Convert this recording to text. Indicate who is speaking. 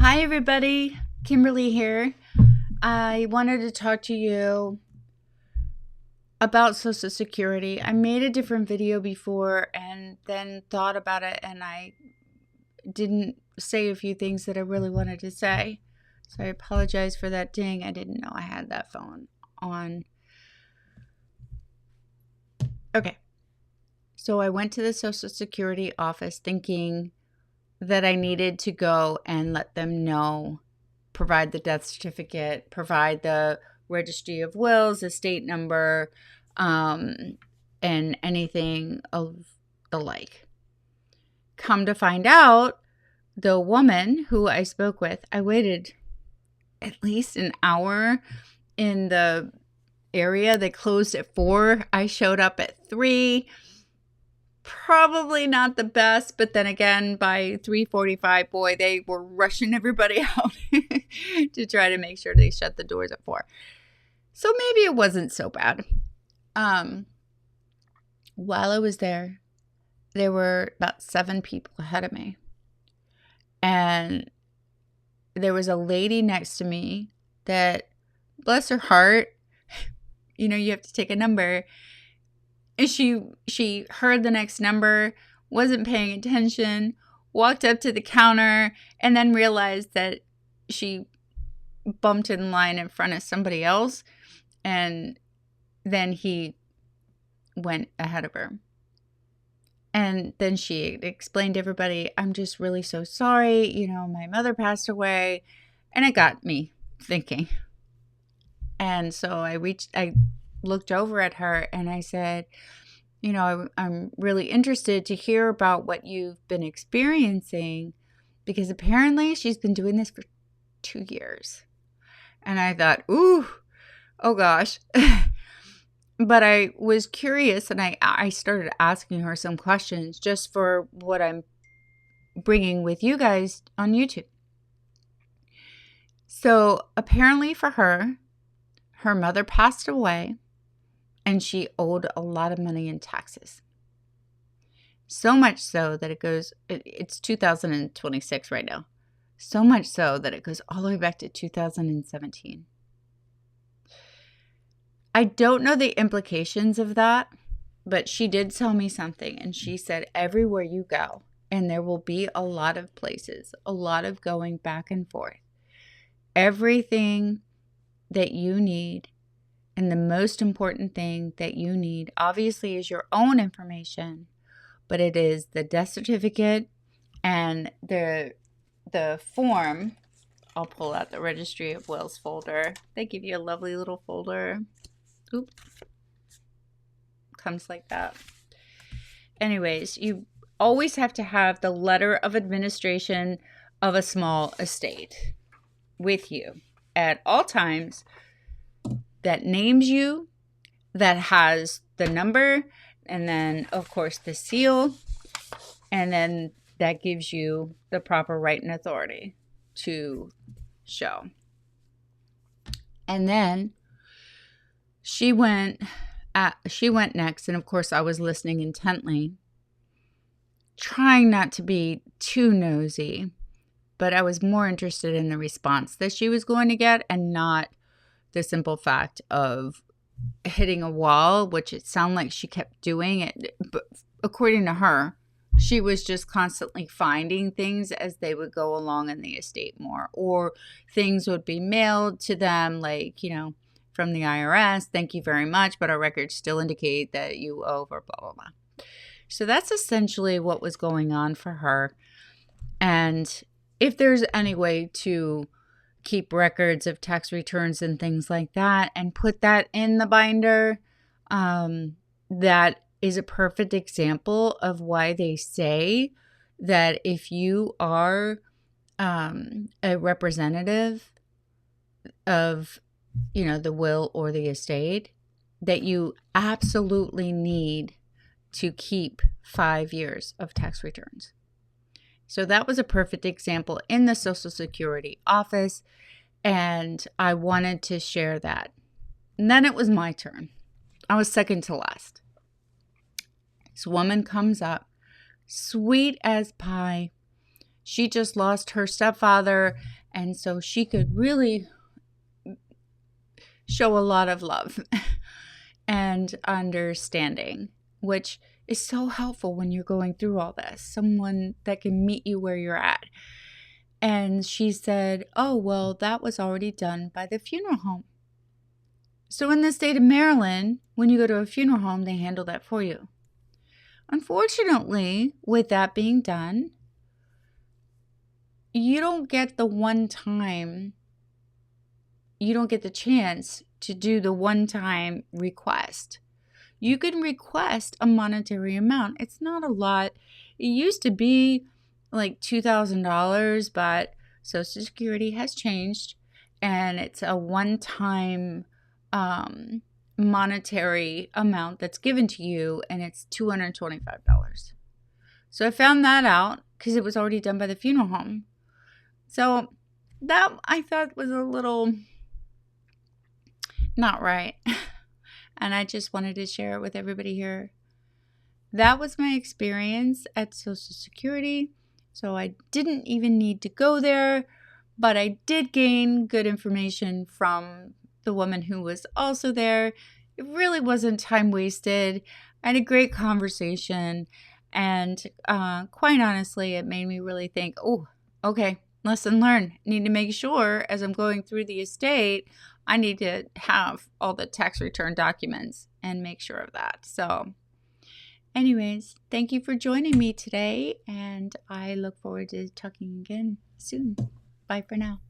Speaker 1: Hi, everybody. Kimberly here. I wanted to talk to you about Social Security. I made a different video before and then thought about it, and I didn't say a few things that I really wanted to say. So I apologize for that ding. I didn't know I had that phone on. Okay. So I went to the Social Security office thinking that I needed to go and let them know, provide the death certificate, provide the registry of wills, estate number, and anything of the like. Come to find out, the woman who I spoke with, I waited at least an hour in the area. They closed at 4. I showed up at 3. Probably not the best, but then again, by 3:45, boy, they were rushing everybody out to try to make sure they shut the doors at 4. So maybe it wasn't so bad. While I was there were about 7 people ahead of me. And there was a lady next to me that, bless her heart, you have to take a number. And she heard the next number, wasn't paying attention, walked up to the counter, and then realized that she bumped in line in front of somebody else. And then he went ahead of her. And then she explained to everybody, I'm just really so sorry. My mother passed away. And it got me thinking. And so I looked over at her and I said, I'm really interested to hear about what you've been experiencing, because apparently she's been doing this for 2 years. And I thought, oh gosh. But I was curious and I started asking her some questions just for what I'm bringing with you guys on YouTube. So apparently for her mother passed away and she owed a lot of money in taxes. So much so that it's 2026 right now. So much so that it goes all the way back to 2017. I don't know the implications of that, but she did tell me something. And she said, everywhere you go, and there will be a lot of places, a lot of going back and forth, everything that you need, and the most important thing that you need, obviously, is your own information, but it is the death certificate and the form. I'll pull out the registry of wills folder. They give you a lovely little folder. Oop. Comes like that. Anyways, you always have to have the letter of administration of a small estate with you at all times, that names you, that has the number, and then, of course, the seal, and then that gives you the proper right and authority to show. And then she went next, and of course I was listening intently, trying not to be too nosy, but I was more interested in the response that she was going to get and not the simple fact of hitting a wall, which it sounded like she kept doing it. But according to her, she was just constantly finding things as they would go along in the estate more, or things would be mailed to them, like, from the IRS, thank you very much, but our records still indicate that you owe for blah, blah, blah. So that's essentially what was going on for her. And if there's any way to keep records of tax returns and things like that and put that in the binder, that is a perfect example of why they say that if you are a representative of the will or the estate, that you absolutely need to keep 5 years of tax returns. So that was a perfect example in the Social Security office, and I wanted to share that. And then it was my turn. I was second to last. This woman comes up, sweet as pie, She just lost her stepfather, and so she could really show a lot of love and understanding, which is so helpful when you're going through all this. Someone that can meet you where you're at. And she said, oh, well, that was already done by the funeral home. So in the state of Maryland, when you go to a funeral home, they handle that for you. Unfortunately, with that being done, you don't get the chance to do the one-time request. You can request a monetary amount. It's not a lot. It used to be like $2,000, but Social Security has changed, and it's a one-time monetary amount that's given to you, and it's $225. So I found that out because it was already done by the funeral home. So that I thought was a little not right. And I just wanted to share it with everybody here. That was my experience at Social Security. So I didn't even need to go there, but I did gain good information from the woman who was also there. It really wasn't time wasted. I had a great conversation, and quite honestly, it made me really think, oh, okay, lesson learned. Need to make sure as I'm going through the estate, I need to have all the tax return documents and make sure of that. So anyways, thank you for joining me today, and I look forward to talking again soon. Bye for now.